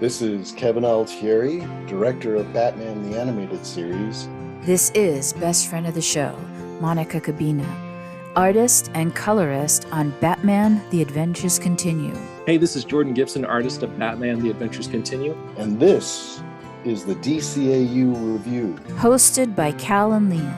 This is Kevin Altieri, director of Batman the Animated Series. This is best friend of the show, Monica Cabina, artist and colorist on Batman The Adventures Continue. Hey, this is Jordan Gibson, artist of Batman The Adventures Continue. And this is the DCAU Review. Hosted by Cal and Liam.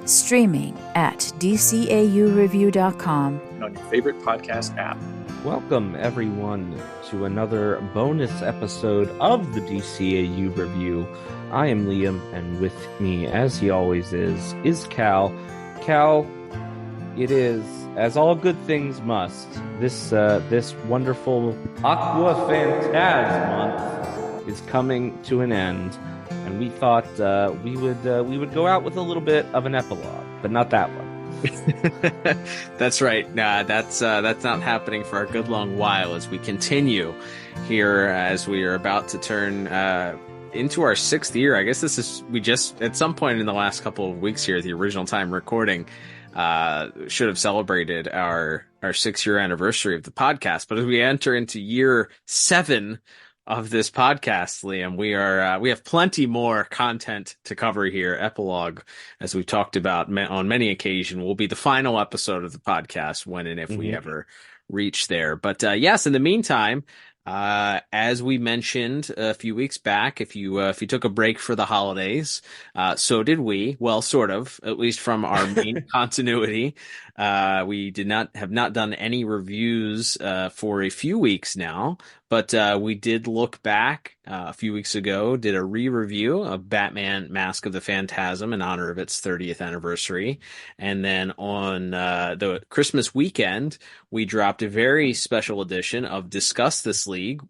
Streaming at DCAUreview.com. And on your favorite podcast app. Welcome, everyone, to another bonus episode of the DCAU Review. I am Liam, and with me, as he always is Cal. Cal, it is, as all good things must, this wonderful AquaPhantasMonth is coming to an end, and we thought we would go out with a little bit of an epilogue, but not that one. That's right. That's not happening for a good long while as we continue here as we are about to turn into our 6th year. I guess we just at some point in the last couple of weeks here at the original time recording should have celebrated our 6-year anniversary of the podcast. But as we enter into year 7 of this podcast, Liam, we have plenty more content to cover here. Epilogue, as we've talked about on many occasions, will be the final episode of the podcast when and if we ever reach there. But yes, in the meantime, as we mentioned a few weeks back, if you took a break for the holidays, so did we. Well, sort of, at least from our main continuity. We have not done any reviews for a few weeks now, but we did look back a few weeks ago, did a re-review of Batman Mask of the Phantasm in honor of its 30th anniversary. And then on the Christmas weekend, we dropped a very special edition of Discuss This League.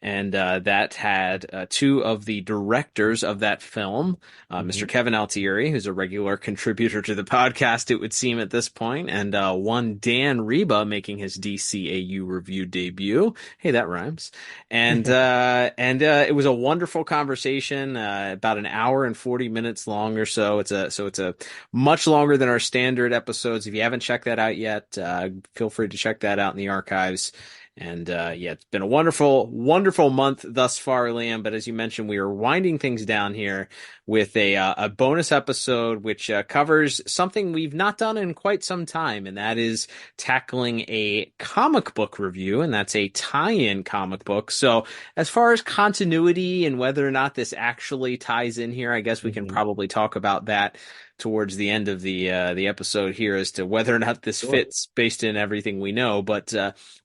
And that had 2 of the directors of that film, Mr. Kevin Altieri, who's a regular contributor to the podcast, it would seem at this point, and one Dan Reba making his DCAU review debut. Hey, that rhymes. And it was a wonderful conversation, about an hour and 40 minutes long or so. It's a much longer than our standard episodes. If you haven't checked that out yet, feel free to check that out in the archives. And it's been a wonderful, wonderful month thus far, Liam. But as you mentioned, we are winding things down here with a bonus episode, which covers something we've not done in quite some time, and that is tackling a comic book review, and that's a tie-in comic book. So as far as continuity and whether or not this actually ties in here, I guess we can probably talk about that towards the end of the episode here as to whether or not this fits based in everything we know. But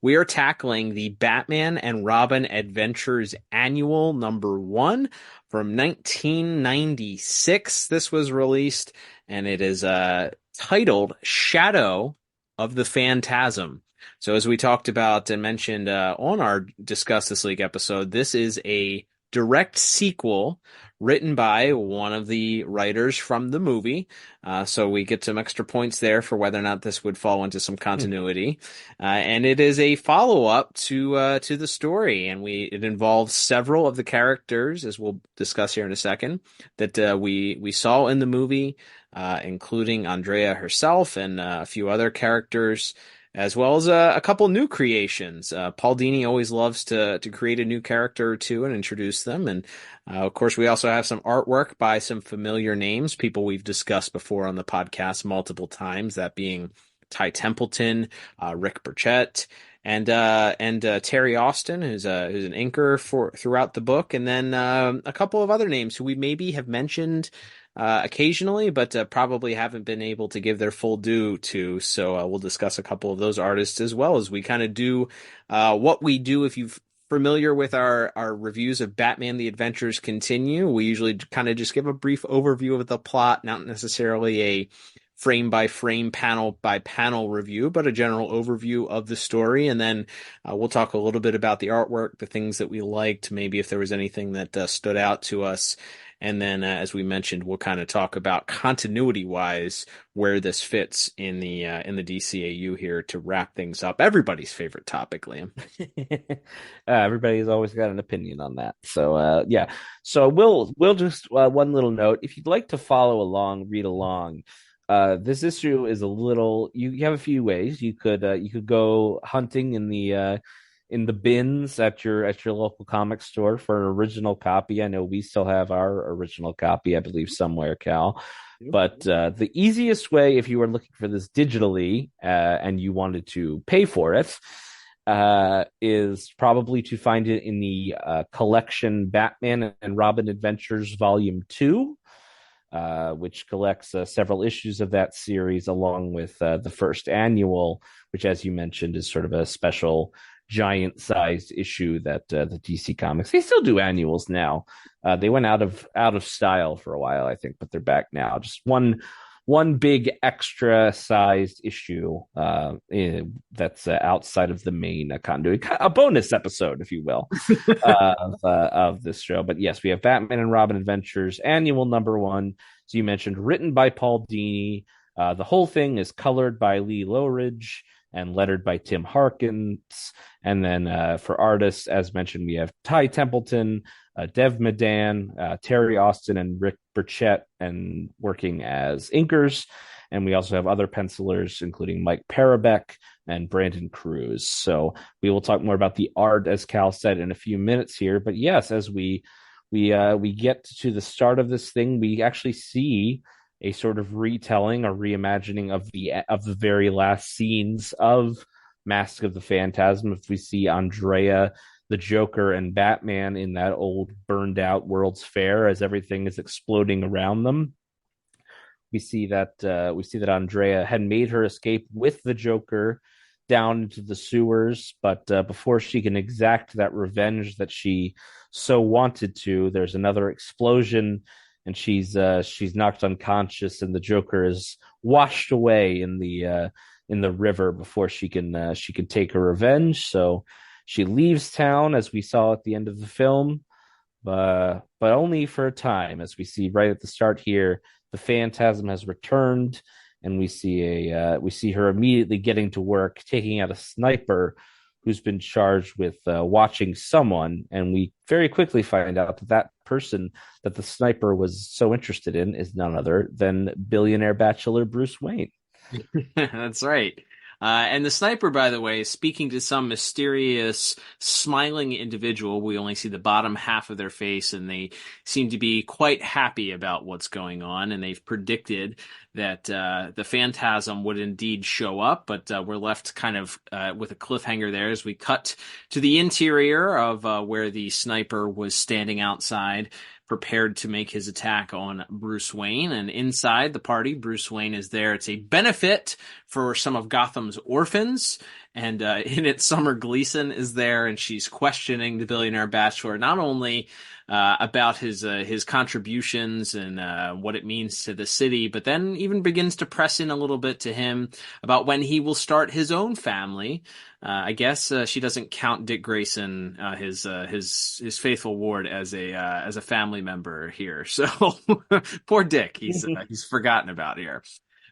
we are tackling the Batman and Robin Adventures Annual #1 from 1996. This was released, and it is titled Shadow of the Phantasm. So as we talked about and mentioned on our Discuss This League episode, this is a direct sequel written by one of the writers from the movie. So we get some extra points there for whether or not this would fall into some continuity. And it is a follow-up to the story. And it involves several of the characters, as we'll discuss here in a second, that we saw in the movie, including Andrea herself and a few other characters, as well as a couple new creations. Paul Dini always loves to create a new character or two and introduce them. And of course, we also have some artwork by some familiar names, people we've discussed before on the podcast multiple times, that being Ty Templeton, Rick Burchett, and Terry Austin, who's an inker throughout the book, and then a couple of other names who we maybe have mentioned occasionally, but probably haven't been able to give their full due to. So we'll discuss a couple of those artists as well as we kind of do what we do. If you're familiar with our reviews of Batman The Adventures Continue, we usually kind of just give a brief overview of the plot, not necessarily a frame by frame, panel by panel review, but a general overview of the story. And then we'll talk a little bit about the artwork, the things that we liked, maybe if there was anything that stood out to us. And then, as we mentioned, we'll kind of talk about continuity-wise where this fits in the DCAU here to wrap things up. Everybody's favorite topic, Liam. Everybody's always got an opinion on that. So, yeah. So we'll just one little note. If you'd like to follow along, read along, this issue is a little. You have a few ways. You could go hunting in the in the bins at your local comic store for an original copy. I know we still have our original copy, I believe, somewhere, Cal. But the easiest way, if you were looking for this digitally and you wanted to pay for it, is probably to find it in the collection Batman and Robin Adventures Volume 2, which collects several issues of that series, along with the first annual, which, as you mentioned, is sort of a special giant-sized issue that the DC Comics, they still do annuals now. They went out of style for a while, I think, but they're back now. Just one big extra sized issue that's outside of the main continuity, a bonus episode, if you will, of this show. But yes, we have Batman and Robin Adventures Annual #1. So you mentioned, written by Paul Dini. The whole thing is colored by Lee Lowridge and lettered by Tim Harkins. And then for artists, as mentioned, we have Ty Templeton, Dev Madan, Terry Austin, and Rick Burchett, and working as inkers. And we also have other pencilers, including Mike Parabeck and Brandon Cruz. So we will talk more about the art, as Cal said, in a few minutes here. But yes, as we get to the start of this thing, we actually see a sort of retelling or reimagining of the very last scenes of Mask of the Phantasm. If we see Andrea, the Joker, and Batman in that old burned out World's Fair as everything is exploding around them, we see that Andrea had made her escape with the Joker down into the sewers, but before she can exact that revenge that she so wanted to, there's another explosion, and she's knocked unconscious, and the Joker is washed away in the river before she can take her revenge. So she leaves town, as we saw at the end of the film, but only for a time. As we see right at the start here, the Phantasm has returned, and we see her immediately getting to work, taking out a sniper who's been charged with watching someone. And we very quickly find out that person that the sniper was so interested in is none other than billionaire bachelor Bruce Wayne. That's right. And the sniper, by the way, is speaking to some mysterious, smiling individual. We only see the bottom half of their face, and they seem to be quite happy about what's going on. And they've predicted that the Phantasm would indeed show up, but we're left kind of with a cliffhanger there as we cut to the interior of where the sniper was standing outside, prepared to make his attack on Bruce Wayne. And inside the party, Bruce Wayne is there. It's a benefit for some of Gotham's orphans. And in it, Summer Gleason is there, and she's questioning the billionaire bachelor, not only about his contributions and what it means to the city, but then even begins to press in a little bit to him about when he will start his own family. I guess she doesn't count Dick Grayson, his faithful ward, as a family member here. So poor Dick, he's forgotten about here.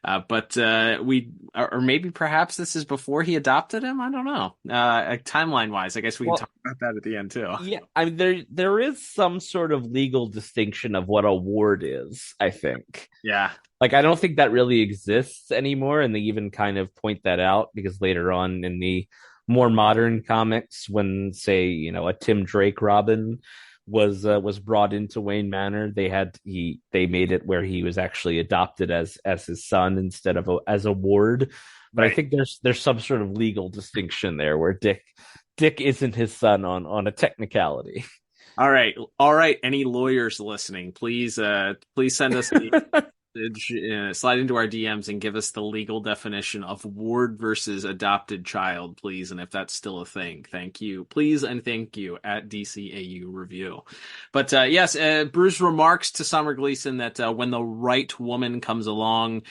But or maybe perhaps this is before he adopted him. I don't know. Timeline wise, I guess we can talk about that at the end too. Yeah, I mean, there is some sort of legal distinction of what a ward is, I think. Yeah. Like, I don't think that really exists anymore, and they even kind of point that out, because later on in the more modern comics, when, say, a Tim Drake Robin was brought into Wayne Manor, they made it where he was actually adopted as his son instead of as a ward. But right. I think there's some sort of legal distinction there where Dick isn't his son on a technicality. All right. Any lawyers listening, please send us slide into our DMs and give us the legal definition of ward versus adopted child, please. And if that's still a thing, thank you. Please and thank you at DCAU Review. But yes, Bruce remarks to Summer Gleason that when the right woman comes along,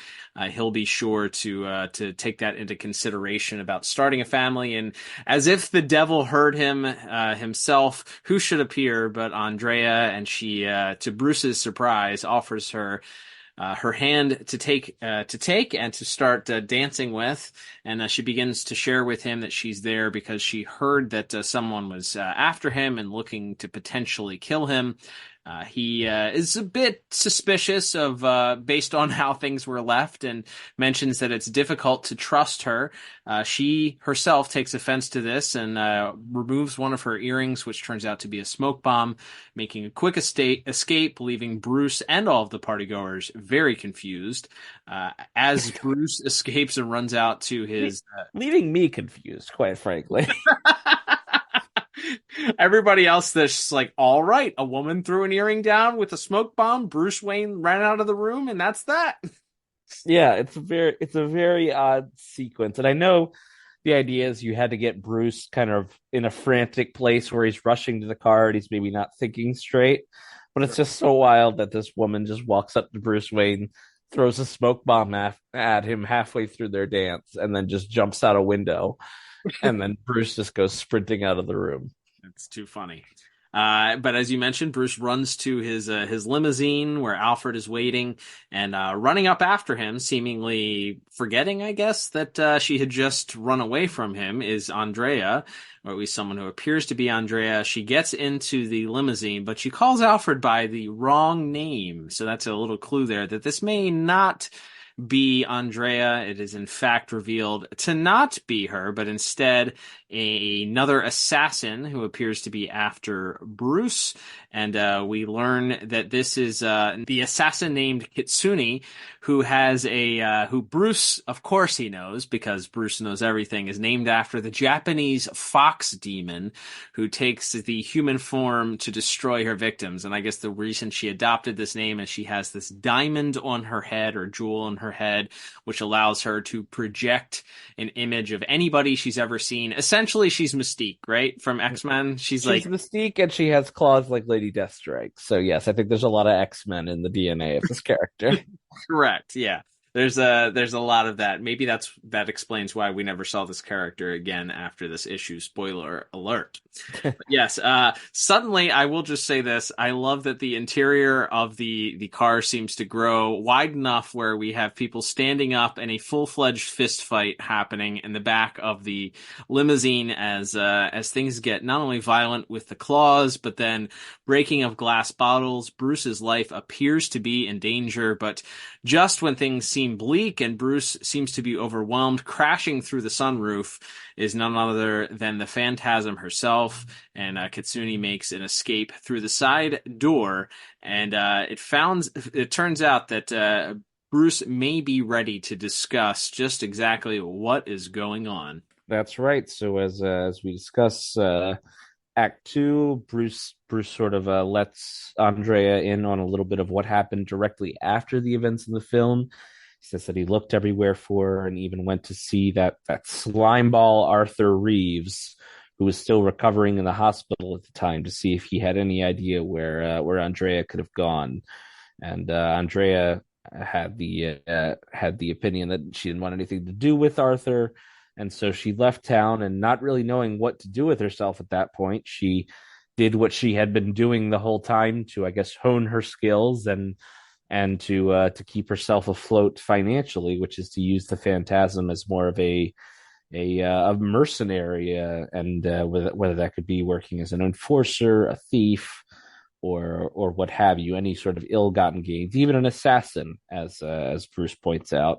he'll be sure to take that into consideration about starting a family. And as if the devil heard him himself, who should appear but Andrea? And she, to Bruce's surprise, offers her hand to take and to start dancing with, and she begins to share with him that she's there because she heard that someone was after him and looking to potentially kill him. He is a bit suspicious of, based on how things were left, and mentions that it's difficult to trust her. She herself takes offense to this and removes one of her earrings, which turns out to be a smoke bomb, making a quick escape, leaving Bruce and all of the partygoers very confused. As Bruce escapes and runs out to his... leaving me confused, quite frankly. Everybody else that's just like, all right, a woman threw an earring down with a smoke bomb. Bruce Wayne ran out of the room, and that's that. Yeah, it's a very odd sequence, and I know the idea is you had to get Bruce kind of in a frantic place where he's rushing to the car and he's maybe not thinking straight. But it's just so wild that this woman just walks up to Bruce Wayne, throws a smoke bomb at him halfway through their dance, and then just jumps out a window. And then Bruce just goes sprinting out of the room. It's too funny. But as you mentioned, Bruce runs to his limousine where Alfred is waiting, and running up after him, seemingly forgetting, I guess, that she had just run away from him, is Andrea, or at least someone who appears to be Andrea. She gets into the limousine, but she calls Alfred by the wrong name. So that's a little clue there that this may not be Andrea. It is in fact revealed to not be her, but instead another assassin who appears to be after Bruce. And we learn that this is the assassin named Kitsune, who has who Bruce, of course he knows, because Bruce knows everything, is named after the Japanese fox demon who takes the human form to destroy her victims. And I guess the reason she adopted this name is she has this diamond on her head, or jewel on her head, which allows her to project an image of anybody she's ever seen. Essentially, she's Mystique, right? From X-Men. She's like Mystique, and she has claws like Lady Deathstrike. So yes, I think there's a lot of X-Men in the DNA of this character. Correct. Yeah. There's a lot of that. Maybe that explains why we never saw this character again after this issue. Spoiler alert. But yes. Suddenly, I will just say this: I love that the interior of the car seems to grow wide enough where we have people standing up and a full-fledged fist fight happening in the back of the limousine as things get not only violent with the claws, but then breaking of glass bottles. Bruce's life appears to be in danger, but just when things seem bleak and Bruce seems to be overwhelmed, crashing through the sunroof is none other than the Phantasm herself, and Kitsune makes an escape through the side door, and it turns out that Bruce may be ready to discuss just exactly what is going on. That's right. So as we discuss Act 2, Bruce sort of lets Andrea in on a little bit of what happened directly after the events in the film. He says that he looked everywhere for her and even went to see that slimeball Arthur Reeves, who was still recovering in the hospital at the time, to see if he had any idea where Andrea could have gone. And Andrea had the opinion that she didn't want anything to do with Arthur. And so she left town, and not really knowing what to do with herself at that point, she did what she had been doing the whole time to, I guess, hone her skills and to keep herself afloat financially, which is to use the Phantasm as more of a mercenary, and whether that could be working as an enforcer, a thief, or what have you, any sort of ill-gotten gains, even an assassin, as Bruce points out.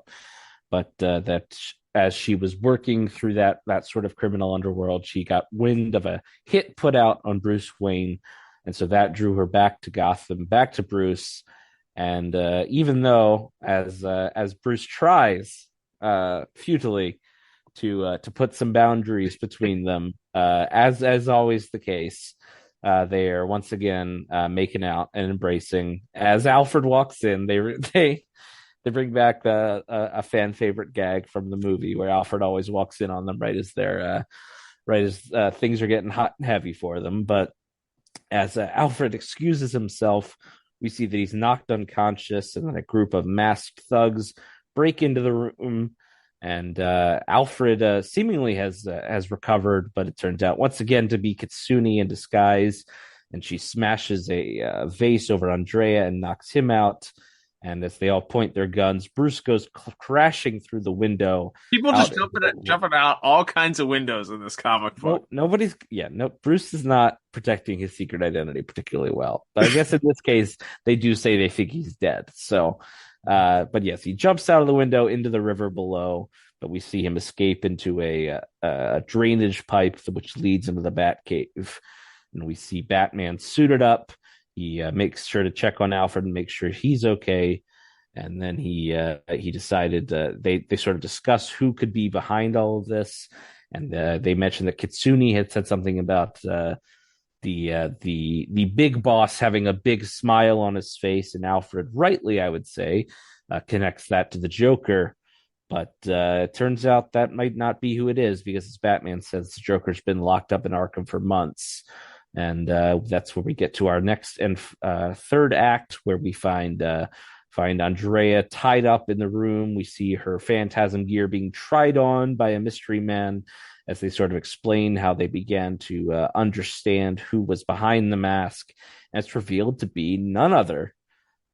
But that as she was working through that sort of criminal underworld, she got wind of a hit put out on Bruce Wayne, and so that drew her back to Gotham, back to Bruce. And even though, as Bruce tries futilely to put some boundaries between them, as always the case, they are once again making out and embracing. As Alfred walks in, they bring back a fan favorite gag from the movie where Alfred always walks in on them right as things are getting hot and heavy for them. But as Alfred excuses himself, we see that he's knocked unconscious, and then a group of masked thugs break into the room, and Alfred seemingly has recovered, but it turns out once again to be Kitsune in disguise, and she smashes a vase over Andrea and knocks him out. And as they all point their guns, Bruce goes crashing through the window. People just jumping out all kinds of windows in this comic book. No, Bruce is not protecting his secret identity particularly well. But I guess in this case, they do say they think he's dead. So, but yes, he jumps out of the window into the river below, but we see him escape into a drainage pipe, which leads into the Batcave. And we see Batman suited up. He makes sure to check on Alfred and make sure he's okay. And then he decided they sort of discuss who could be behind all of this. And they mentioned that Kitsune had said something about the big boss having a big smile on his face, and Alfred, rightly, I would say, connects that to the Joker. But it turns out that might not be who it is, because as Batman says, the Joker's been locked up in Arkham for months. And that's where we get to our next and third act, where we find Andrea tied up in the room. We see her phantasm gear being tried on by a mystery man as they sort of explain how they began to understand who was behind the mask. And it's revealed to be none other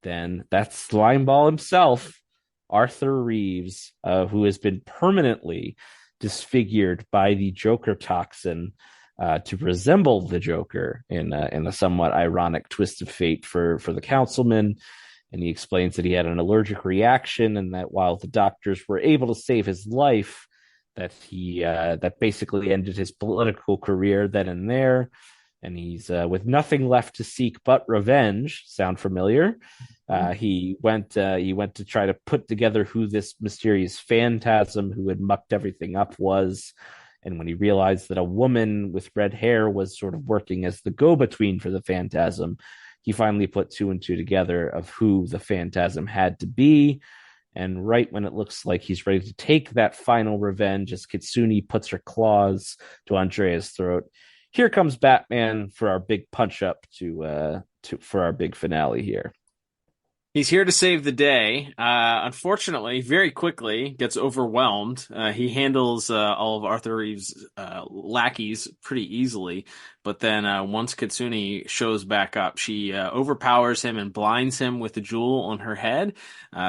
than that slimeball himself, Arthur Reeves, who has been permanently disfigured by the Joker toxin, to resemble the Joker in a somewhat ironic twist of fate for the councilman. And he explains that he had an allergic reaction, and that while the doctors were able to save his life, that that basically ended his political career then and there. And he's with nothing left to seek but revenge. Sound familiar? He went to try to put together who this mysterious phantasm who had mucked everything up was. And when he realized that a woman with red hair was sort of working as the go-between for the phantasm, he finally put two and two together of who the phantasm had to be. And right when it looks like he's ready to take that final revenge, as Kitsune puts her claws to Andrea's throat, here comes Batman for our big punch-up for our big finale here. He's here to save the day. Unfortunately, very quickly gets overwhelmed. He handles all of Arthur Reeves' lackeys pretty easily, but then once Kitsune shows back up, she overpowers him and blinds him with the jewel on her head.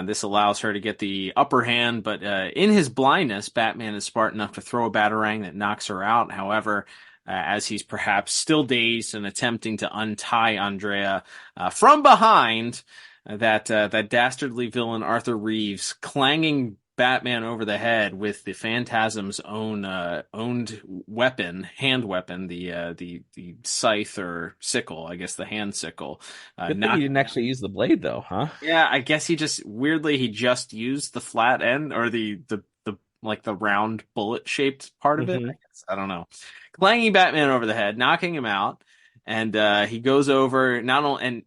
This allows her to get the upper hand, but in his blindness, Batman is smart enough to throw a batarang that knocks her out. However, as he's perhaps still dazed and attempting to untie Andrea from behind, that dastardly villain Arthur Reeves clanging Batman over the head with the Phantasm's owned weapon, hand weapon, the scythe or sickle, I guess the hand sickle. Good thing he didn't actually use the blade though, huh? Yeah, I guess he just used the flat end, or the like the round bullet shaped part of it. I guess. I don't know. Clanging Batman over the head, knocking him out, and he goes over not only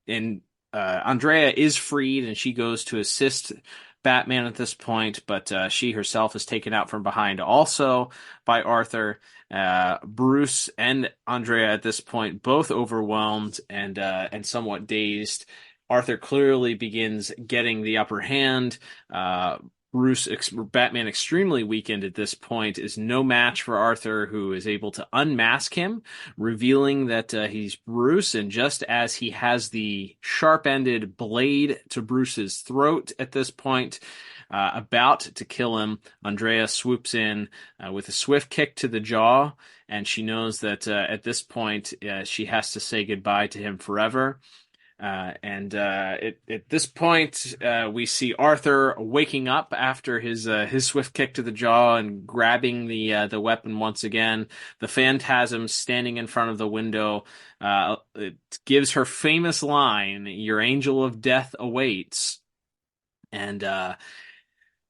and Andrea is freed, and she goes to assist Batman at this point, but she herself is taken out from behind also by Arthur. Bruce and Andrea at this point both overwhelmed and somewhat dazed. Arthur clearly begins getting the upper hand. Batman, extremely weakened at this point, is no match for Arthur, who is able to unmask him, revealing that he's Bruce. And just as he has the sharp-ended blade to Bruce's throat at this point, about to kill him, Andrea swoops in with a swift kick to the jaw, and she knows that at this point she has to say goodbye to him forever. At this point, we see Arthur waking up after his swift kick to the jaw and grabbing the weapon once again. The Phantasm standing in front of the window. It gives her famous line, "Your angel of death awaits." And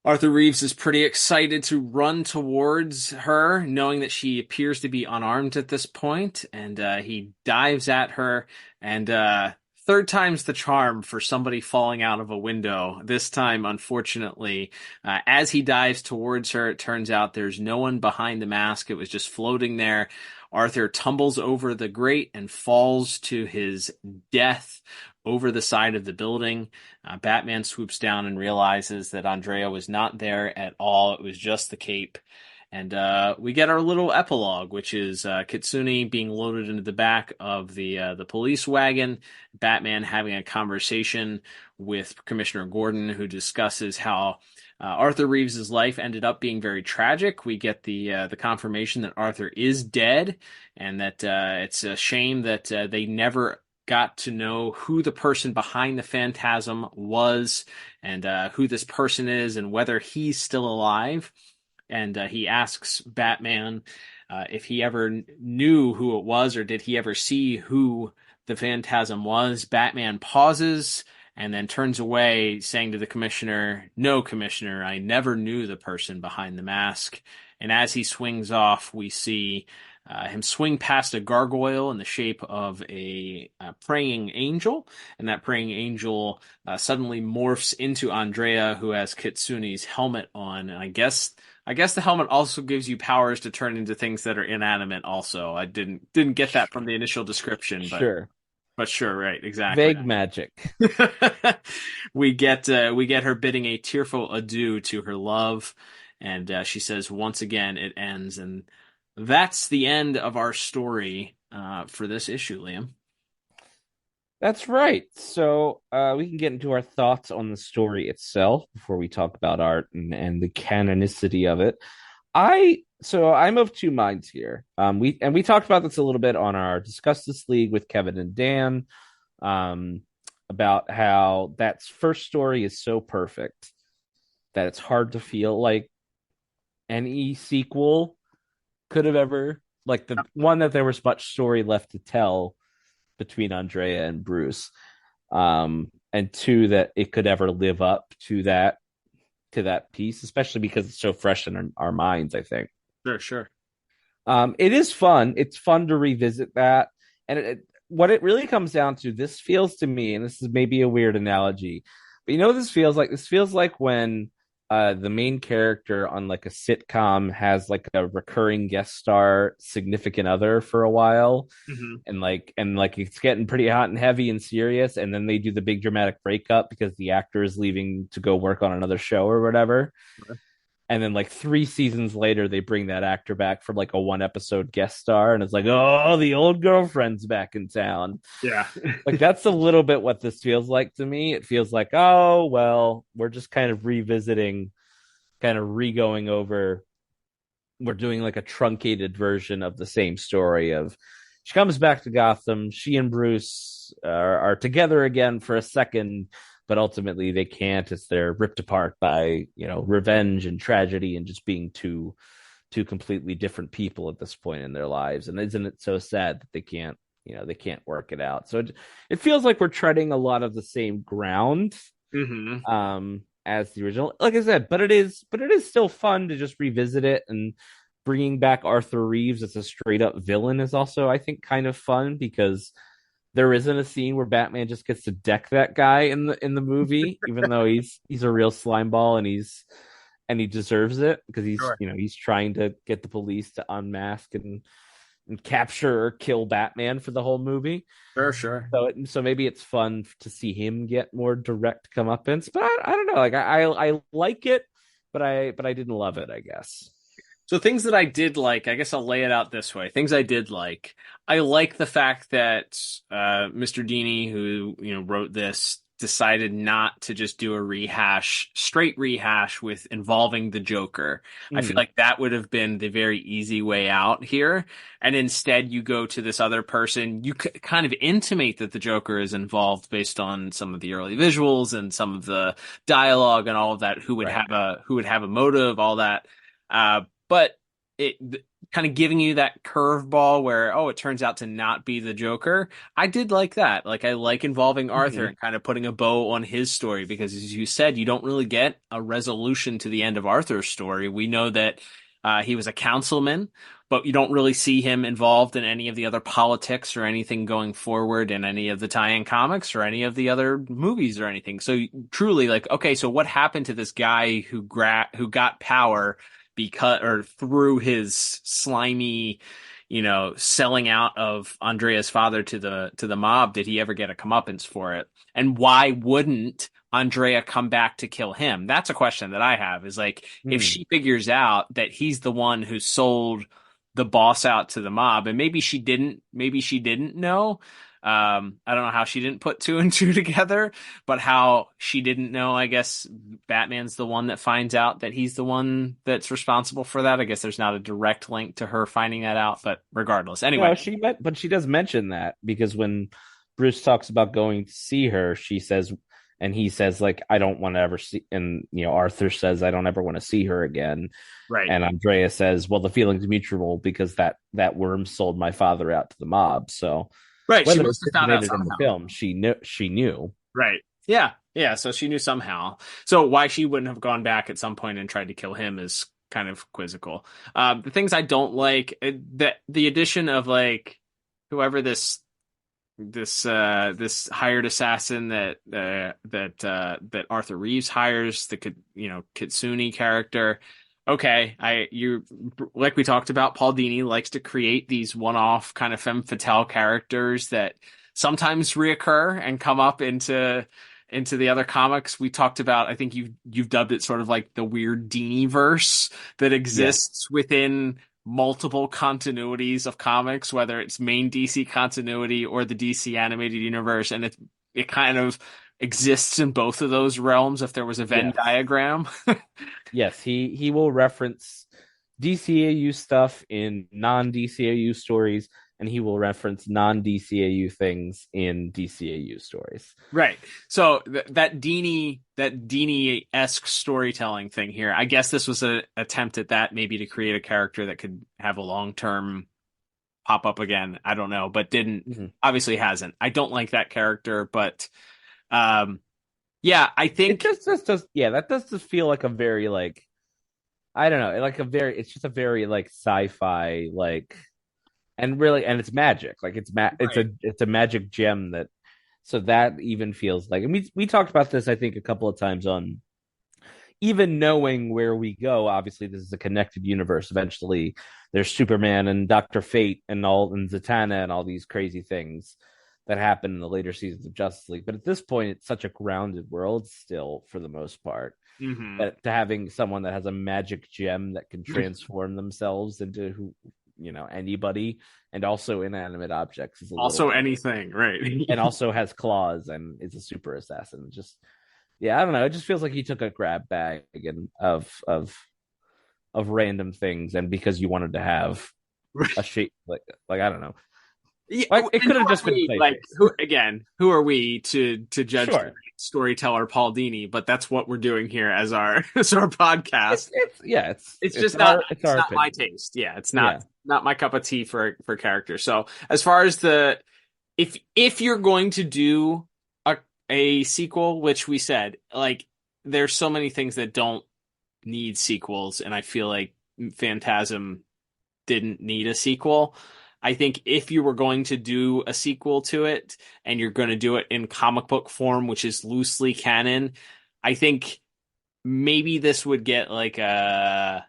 Arthur Reeves is pretty excited to run towards her, knowing that she appears to be unarmed at this point. And he dives at her, and third time's the charm for somebody falling out of a window. This time, unfortunately, as he dives towards her, it turns out there's no one behind the mask. It was just floating there. Arthur tumbles over the grate and falls to his death over the side of the building. Batman swoops down and realizes that Andrea was not there at all. It was just the cape. And we get our little epilogue, which is Kitsune being loaded into the back of the police wagon, Batman having a conversation with Commissioner Gordon, who discusses how Arthur Reeves' life ended up being very tragic. We get the confirmation that Arthur is dead, and that it's a shame that they never got to know who the person behind the phantasm was, and who this person is, and whether he's still alive. And he asks Batman if he ever knew who it was, or did he ever see who the phantasm was. Batman pauses and then turns away, saying to the commissioner, "No, Commissioner, I never knew the person behind the mask." And as he swings off, we see him swing past a gargoyle in the shape of a praying angel, and that praying angel suddenly morphs into Andrea, who has Kitsune's helmet on. And I guess the helmet also gives you powers to turn into things that are inanimate. Also, I didn't get that from the initial description, but sure, right, exactly. Vague magic. We get her bidding a tearful adieu to her love, and she says, "Once again, it ends." And that's the end of our story for this issue, Liam. That's right. So we can get into our thoughts on the story itself before we talk about art and the canonicity of it. I'm of two minds here. We talked about this a little bit on our Discuss This League with Kevin and Dan, about how that first story is so perfect that it's hard to feel like any sequel could have ever, like the one that there was much story left to tell between Andrea and Bruce, and two, that it could ever live up to that piece, especially because it's so fresh in our minds, I think. Sure. It is fun. It's fun to revisit that, and what it really comes down to, this feels to me, and this is maybe a weird analogy, but this feels like when the main character on like a sitcom has like a recurring guest star significant other for a while, and it's getting pretty hot and heavy and serious, and then they do the big dramatic breakup because the actor is leaving to go work on another show or whatever. Okay. And then like 3 seasons later, they bring that actor back for like a 1-episode guest star, and it's like, oh, the old girlfriend's back in town. Yeah. Like that's a little bit what this feels like to me. It feels like, oh, well, we're just kind of revisiting, kind of re-going over. We're doing like a truncated version of the same story of, she comes back to Gotham. She and Bruce are together again for a second, but ultimately they can't, as they're ripped apart by, revenge and tragedy and just being two completely different people at this point in their lives. And isn't it so sad that they can't work it out? So it feels like we're treading a lot of the same ground, as the original, like I said, but it is still fun to just revisit it. And bringing back Arthur Reeves as a straight up villain is also, I think, kind of fun, because there isn't a scene where Batman just gets to deck that guy in the movie, even though he's a real slimeball and he deserves it, because he's he's trying to get the police to unmask and capture or kill Batman for the whole movie. Sure. So maybe it's fun to see him get more direct comeuppance, but I don't know. Like I like it, but I didn't love it, I guess. So things that I did like, I guess I'll lay it out this way. Things I did like. I like the fact that Mr. Dini, who wrote this, decided not to just do a straight rehash with involving the Joker. I feel like that would have been the very easy way out here. And instead you go to this other person. You kind of intimate that the Joker is involved based on some of the early visuals and some of the dialogue and all of that, who would have a motive, all that. But it kind of giving you that curveball where, it turns out to not be the Joker. I did like that. Like, I like involving Arthur and kind of putting a bow on his story, because as you said, you don't really get a resolution to the end of Arthur's story. We know that he was a councilman, but you don't really see him involved in any of the other politics or anything going forward in any of the tie-in comics or any of the other movies or anything. So truly, like, okay, so what happened to this guy who got power through his slimy, selling out of Andrea's father to the mob, did he ever get a comeuppance for it? And why wouldn't Andrea come back to kill him? That's a question that I have, is like, if she figures out that he's the one who sold the boss out to the mob, and maybe she didn't know. I don't know how she didn't put two and two together, but how she didn't know, I guess Batman's the one that finds out that he's the one that's responsible for that. I guess there's not a direct link to her finding that out, but regardless. Anyway. No, but she does mention that, because when Bruce talks about going to see her, she says, and he says, like, I don't want to ever see, and Arthur says, I don't ever want to see her again. Right. And Andrea says, well, the feeling's mutual, because that worm sold my father out to the mob. So right, whether she must have found out somehow. In the film, she knew. Right. Yeah. So she knew somehow. So why she wouldn't have gone back at some point and tried to kill him is kind of quizzical. The things I don't like, that the addition of, like, whoever this hired assassin that Arthur Reeves hires, the Kitsune character. Okay, like we talked about, Paul Dini likes to create these one-off kind of femme fatale characters that sometimes reoccur and come up into the other comics. We talked about, I think you've dubbed it sort of like the weird Dini verse that exists within multiple continuities of comics, whether it's main DC continuity or the DC animated universe, and it kind of exists in both of those realms if there was a Venn diagram. Yes, he will reference DCAU stuff in non-DCAU stories, and he will reference non-DCAU things in DCAU stories. Right. So that Dini-esque storytelling thing here, I guess this was an attempt at that, maybe to create a character that could have a long-term pop up again. I don't know, but didn't. Obviously hasn't. I don't like that character, but I think it just that does just feel like a very, like, I don't know, like it's just a very, like, sci-fi, like, and it's magic, like it's a magic gem that even feels like, and we talked about this, I think, a couple of times on, even knowing where we go, obviously this is a connected universe. Eventually there's Superman and Dr. Fate and Zatanna and all these crazy things that happen in the later seasons of Justice League. But at this point, it's such a grounded world still, for the most part. That to having someone that has a magic gem that can transform themselves into anybody, and also inanimate objects, is also anything, right? And also has claws and is a super assassin. Just, I don't know. It just feels like he took a grab bag of random things, and because you wanted to have a shape, like I don't know. Yeah, like, it could have just been like, who are we to judge the storyteller Paul Dini? But that's what we're doing here as our podcast. It's just not my taste. Yeah, it's not my cup of tea for character. So as far as if you're going to do a sequel, which we said, like, there's so many things that don't need sequels, and I feel like Phantasm didn't need a sequel. I think if you were going to do a sequel to it, and you're going to do it in comic book form, which is loosely canon, I think maybe this would get like a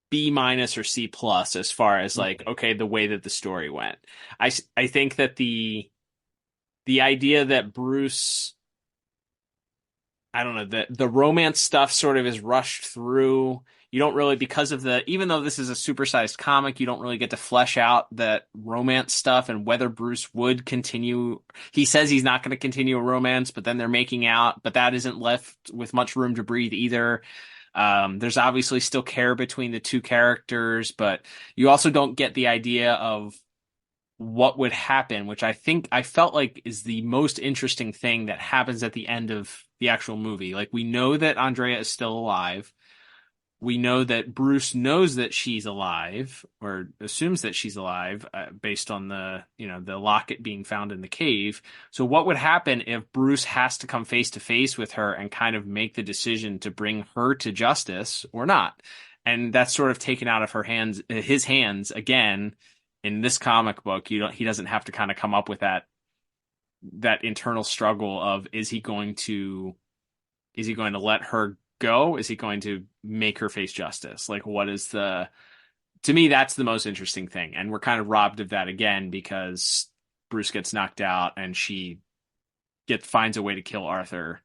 B- or C+ as far as, like, okay, the way that the story went. I think that the idea that Bruce, I don't know, the romance stuff sort of is rushed through. You don't really, because of even though this is a supersized comic, you don't really get to flesh out that romance stuff and whether Bruce would continue. He says he's not going to continue a romance, but then they're making out, but that isn't left with much room to breathe either. There's obviously still care between the two characters, but you also don't get the idea of what would happen, which I felt like is the most interesting thing that happens at the end of the actual movie. Like, we know that Andrea is still alive. We know that Bruce knows that she's alive, or assumes that she's alive, based on the locket being found in the cave. So what would happen if Bruce has to come face to face with her and kind of make the decision to bring her to justice or not? And that's sort of taken out of his hands again in this comic book. He doesn't have to kind of come up with that internal struggle of, is he going to let her go? Is he going to make her face justice? Like, what is the to me, that's the most interesting thing. And we're kind of robbed of that again because Bruce gets knocked out and she finds a way to kill Arthur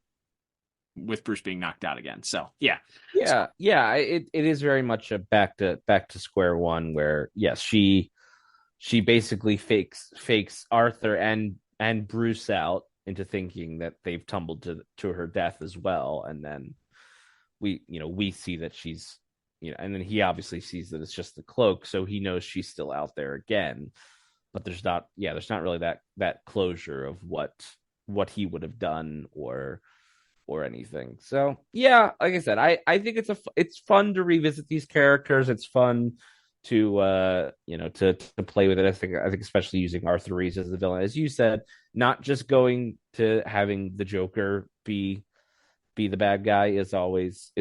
with Bruce being knocked out again. So yeah. Yeah. It is very much a back to square one where yes, she basically fakes Arthur and Bruce out into thinking that they've tumbled to her death as well, and then we see that she's and then he obviously sees that it's just the cloak, so he knows she's still out there again, but there's not really that closure of what he would have done or anything. So yeah, like I said, I think it's fun to revisit these characters. It's fun to to play with it. I think especially using Arthur Reeves as the villain, as you said, not just going to having the Joker be the bad guy is always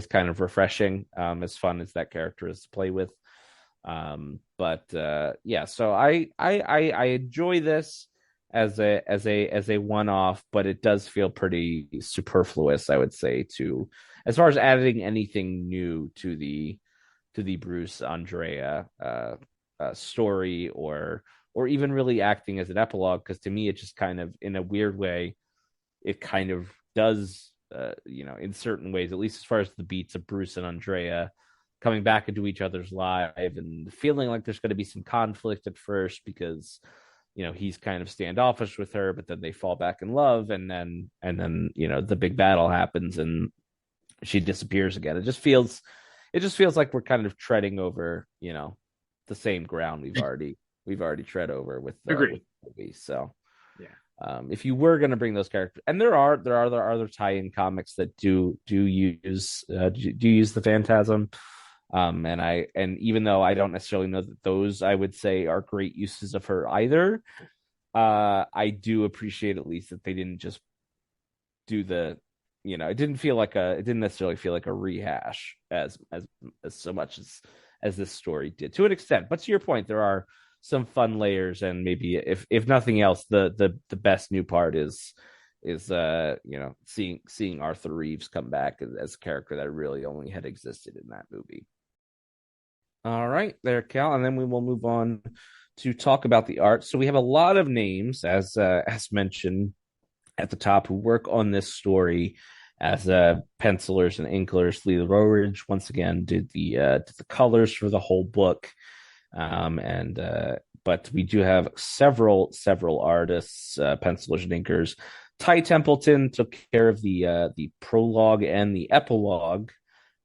kind of refreshing. As fun as that character is to play with. But yeah, so I enjoy this as a one-off, but it does feel pretty superfluous, I would say, to as far as adding anything new to the Bruce Andrea story or even really acting as an epilogue, because to me it just kind of, in a weird way, it kind of does in certain ways, at least as far as the beats of Bruce and Andrea coming back into each other's life and feeling like there's going to be some conflict at first because he's kind of standoffish with her, but then they fall back in love, and then the big battle happens and she disappears again. It just feels like we're kind of treading over the same ground we've already tread over with the movie. So yeah, if you were going to bring those characters, and there are other tie-in comics that do use the Phantasm. And even though I don't necessarily know that those, I would say, are great uses of her either, I do appreciate at least that they didn't just do the, it didn't necessarily feel like a rehash as so much as this story did, to an extent. But to your point, there are some fun layers, and maybe if nothing else, the best new part is seeing Arthur Reeves come back as a character that really only had existed in that movie. All right, there, Cal, and then we will move on to talk about the art. So we have a lot of names, as mentioned at the top, who work on this story as pencilers and inklers. Lee Roweridge once again did the colors for the whole book, but we do have several artists, pencilers and inkers. Ty Templeton took care of the prologue and the epilogue.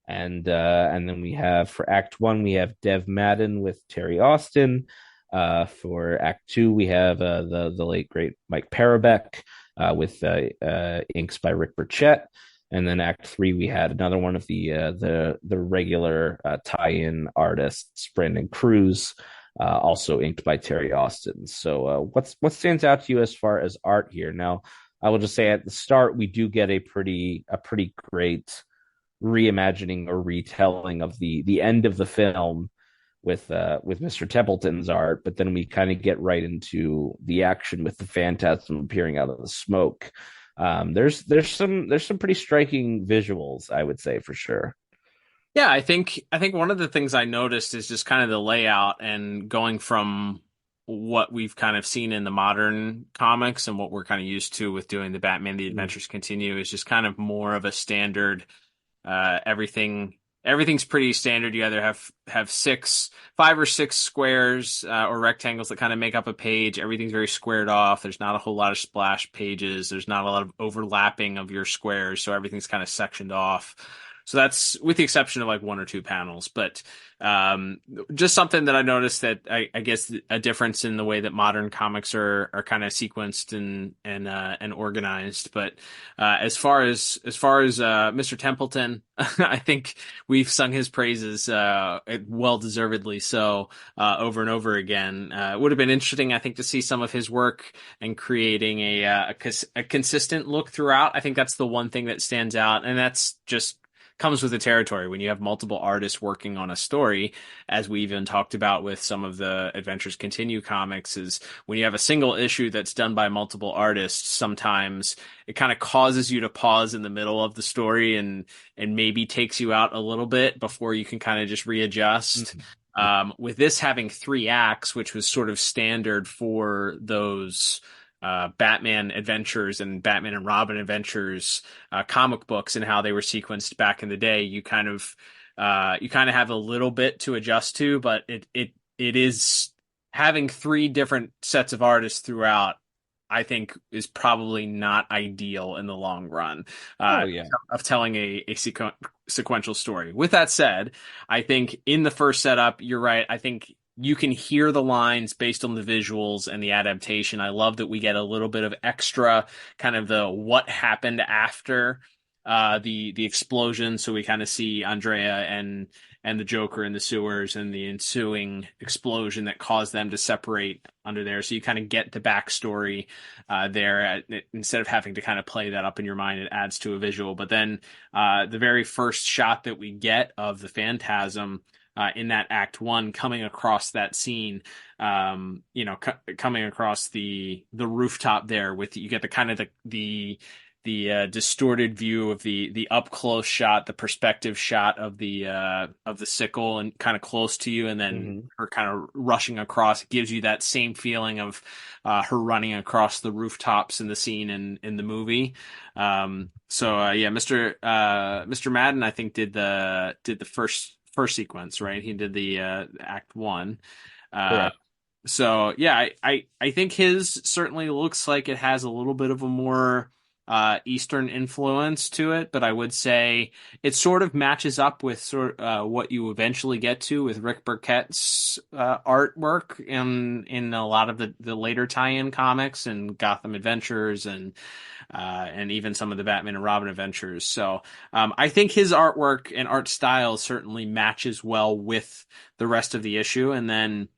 And then we have, for Act 1, we have Dev Madden with Terry Austin. For Act 2, we have the late great Mike Parobeck with inks by Rick Burchett. And then Act 3, we had another one of the regular tie-in artists, Brandon Cruz, also inked by Terry Austin. So what stands out to you as far as art here? Now, I will just say at the start, we do get a pretty great reimagining or retelling of the end of the film with Mr. Templeton's art, but then we kind of get right into the action with the Phantasm appearing out of the smoke. There's some pretty striking visuals, I would say, for sure. Yeah, I think one of the things I noticed is just kind of the layout, and going from what we've kind of seen in the modern comics and what we're kind of used to with doing the Batman The Adventures Continue is just kind of more of a standard. Everything's pretty standard. You either have 5 or 6 squares or rectangles that kind of make up a page. Everything's very squared off. There's not a whole lot of splash pages. There's not a lot of overlapping of your squares, so everything's kind of sectioned off. So that's with the exception of like 1 or 2 panels, but just something that I noticed that I guess a difference in the way that modern comics are kind of sequenced and organized. But as far as Mr. Templeton, I think we've sung his praises well deservedly so over and over again. It would have been interesting, I think, to see some of his work and creating a consistent look throughout. I think that's the one thing that stands out, and that's just comes with the territory when you have multiple artists working on a story, as we even talked about with some of the Adventures Continue comics, is when you have a single issue that's done by multiple artists, sometimes it kind of causes you to pause in the middle of the story and maybe takes you out a little bit before you can kind of just readjust. With this having 3 acts, which was sort of standard for those Batman adventures and Batman and Robin adventures comic books and how they were sequenced back in the day, you kind of have a little bit to adjust to, but it is having 3 different sets of artists throughout. I think is probably not ideal in the long run of telling a sequential story. With that said, I think in the first setup, you're right. I think you can hear the lines based on the visuals and the adaptation. I love that we get a little bit of extra kind of the what happened after the explosion. So we kind of see Andrea and the Joker in the sewers and the ensuing explosion that caused them to separate under there. So you kind of get the backstory there instead of having to kind of play that up in your mind. It adds to a visual. But then the very first shot that we get of the Phantasm in that Act 1 coming across that scene, coming across the rooftop there with you get the kind of the distorted view of the up close shot, the perspective shot of the sickle and kind of close to you, and then her kind of rushing across. It gives you that same feeling of her running across the rooftops in the scene in the movie. Mr. Madden I think did the first sequence, right? He did the Act 1. Correct. So yeah, I think his certainly looks like it has a little bit of a more Eastern influence to it, but I would say it sort of matches up with what you eventually get to with Rick Burkett's artwork in a lot of the later tie-in comics and Gotham Adventures and even some of the Batman and Robin adventures. So I think his artwork and art style certainly matches well with the rest of the issue, and then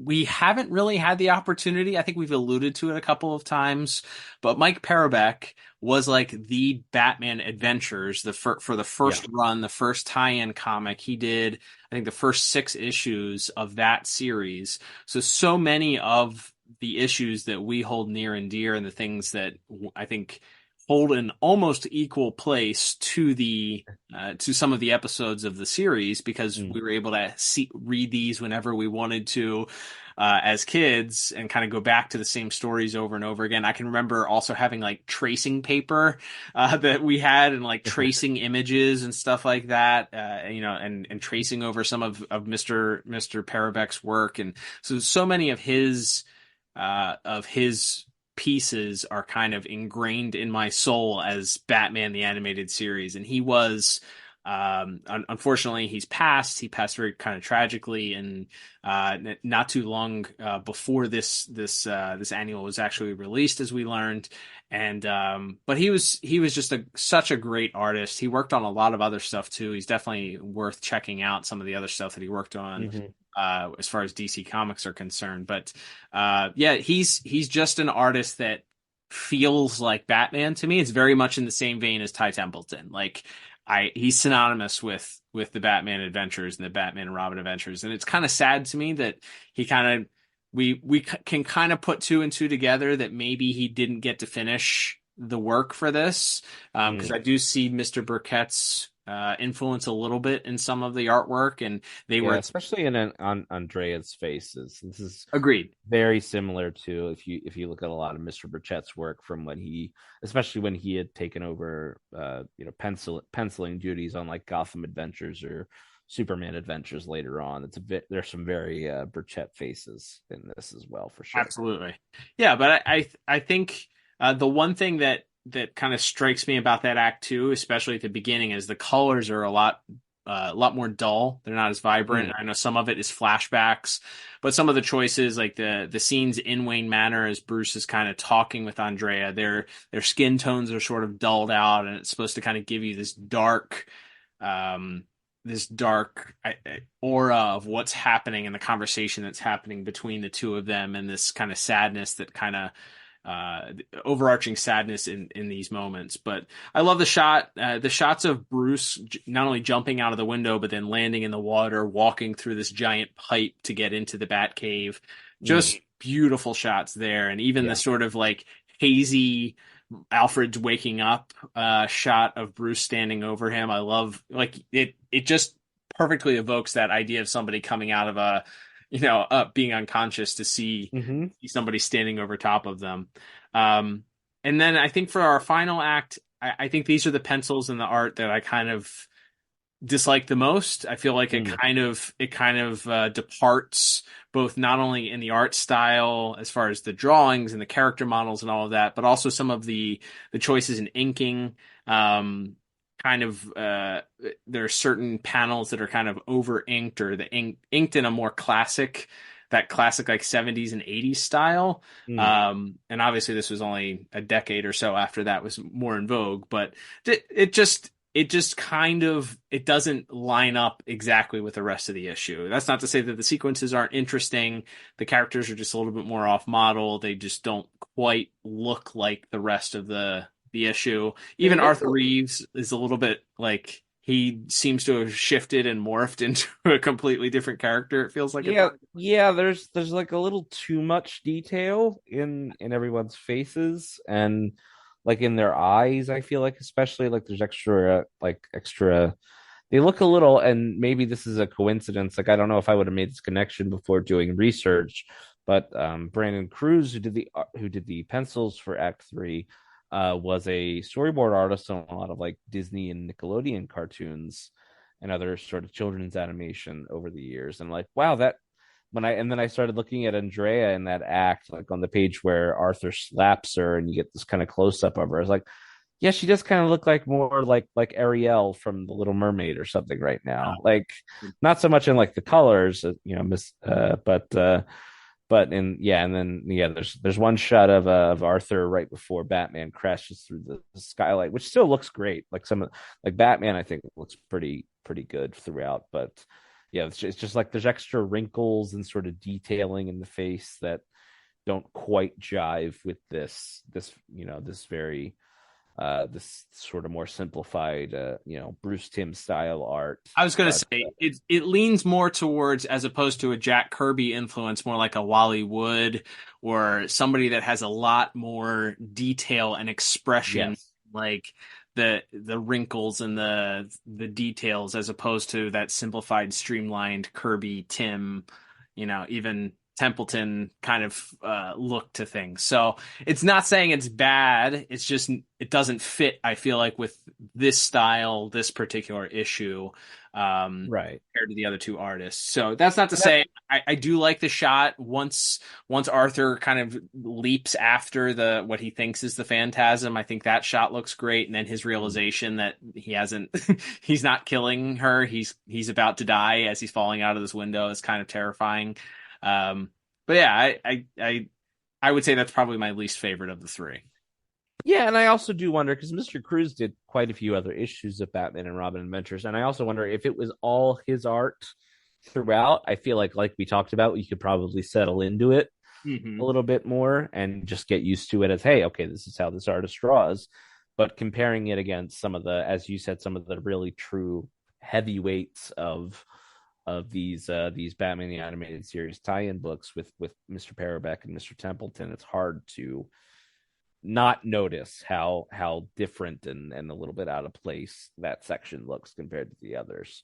we haven't really had the opportunity. I think we've alluded to it a couple of times, but Mike Parobeck was like the Batman Adventures for the first run, the first tie-in comic. He did, I think, the first 6 issues of that series. So many of the issues that we hold near and dear and the things that I think hold an almost equal place to to some of the episodes of the series, because we were able to read these whenever we wanted to as kids and kind of go back to the same stories over and over again. I can remember also having like tracing paper that we had and like tracing images and stuff like that, and tracing over some of Mr. Parobeck's work. And so many of his pieces are kind of ingrained in my soul as Batman the Animated Series. And he was unfortunately he passed very kind of tragically, and not too long before this annual was actually released, as we learned. And but he was just such a great artist. He worked on a lot of other stuff too. He's definitely worth checking out some of the other stuff that he worked on. As far as DC Comics are concerned. But he's just an artist that feels like Batman to me. It's very much in the same vein as Ty Templeton. Like he's synonymous with the Batman adventures and the Batman and Robin adventures. And it's kind of sad to me that he kind of we can kind of put 2 and 2 together, that maybe he didn't get to finish the work for this, because I do see Mr. Burkett's influence a little bit in some of the artwork, and they were especially on Andrea's faces. This is agreed very similar to if you look at a lot of Mr. Burchett's work from especially when he had taken over penciling duties on like Gotham Adventures or Superman Adventures later on. There's some very Burchett faces in this as well, for sure. Absolutely, yeah. But I think the one thing that kind of strikes me about that Act 2, especially at the beginning, is the colors are a lot more dull. They're not as vibrant. I know some of it is flashbacks, but some of the choices, like the scenes in Wayne Manor as Bruce is kind of talking with Andrea, their skin tones are sort of dulled out, and it's supposed to kind of give you this dark aura of what's happening in the conversation that's happening between the two of them, and this kind of sadness that kind of overarching sadness in these moments. But I love the shots of Bruce not only jumping out of the window, but then landing in the water, walking through this giant pipe to get into the Batcave. Just beautiful shots there. And even the sort of like hazy Alfred's waking up shot of Bruce standing over him. I love, like, it just perfectly evokes that idea of somebody coming out of a, up being unconscious to see Mm-hmm. somebody standing over top of them. Um, and then I think for our final act, I think these are the pencils and the art that I kind of dislike the most. I feel like Mm. it kind of departs both not only in the art style as far as the drawings and the character models and all of that, but also some of the choices in inking. Um, kind of there are certain panels that are kind of over inked or the inked in a more classic like 70s and 80s style. Mm. And obviously this was only a decade or so after that was more in vogue, but it just kind of it doesn't line up exactly with the rest of the issue. That's not to say that the sequences aren't interesting. The characters are just a little bit more off model. They just don't quite look like the rest of the issue. They Even look Arthur Reeves is a little bit like he seems to have shifted and morphed into a completely different character. It feels like it. yeah, there's like a little too much detail in everyone's faces and like in their eyes. I feel like especially like there's extra. They look a little, and maybe this is a coincidence. Like I don't know if I would have made this connection before doing research, but Brandon Cruz, who did the pencils for Act Three, was a storyboard artist on a lot of like Disney and Nickelodeon cartoons and other sort of children's animation over the years. And like, wow, that and then I started looking at Andrea in that act, like on the page where Arthur slaps her, and you get this kind of close up of her. I was like, yeah, she does kind of look like more like Ariel from The Little Mermaid or something right now. Like, not so much in like the colors, but in yeah, and then yeah, there's one shot of Arthur right before Batman crashes through the skylight, which still looks great. Like Batman, I think looks pretty good throughout, but yeah, it's just like there's extra wrinkles and sort of detailing in the face that don't quite jive with this very this sort of more simplified Bruce Timm style art. I was going to But say it leans more towards, as opposed to a Jack Kirby influence, more like a Wally Wood or somebody that has a lot more detail and expression, yes, like the wrinkles and the details, as opposed to that simplified, streamlined Kirby, Tim, even Templeton kind of look to things. So it's not saying it's bad. It's just it doesn't fit, I feel like, with this style, this particular issue, right. compared to the other two artists. So that's not to And that, say I do like the shot once Arthur kind of leaps after the what he thinks is the phantasm. I think that shot looks great, and then his realization that he hasn't he's not killing her. He's about to die as he's falling out of this window is kind of terrifying. Um, but yeah, I would say that's probably my least favorite of the three. yeah, and I also do wonder because Mr. Cruz did quite a few other issues of Batman and Robin Adventures, and I also wonder if it was all his art throughout. I feel like we talked about, you could probably settle into it a Mm-hmm. little bit more and just get used to it as, hey, okay, this is how this artist draws. But comparing it against some of the, as you said, some of the really true heavyweights of these Batman the Animated Series tie-in books with Mr. Parabeck and Mr. Templeton, it's hard to not notice how different and a little bit out of place that section looks compared to the others.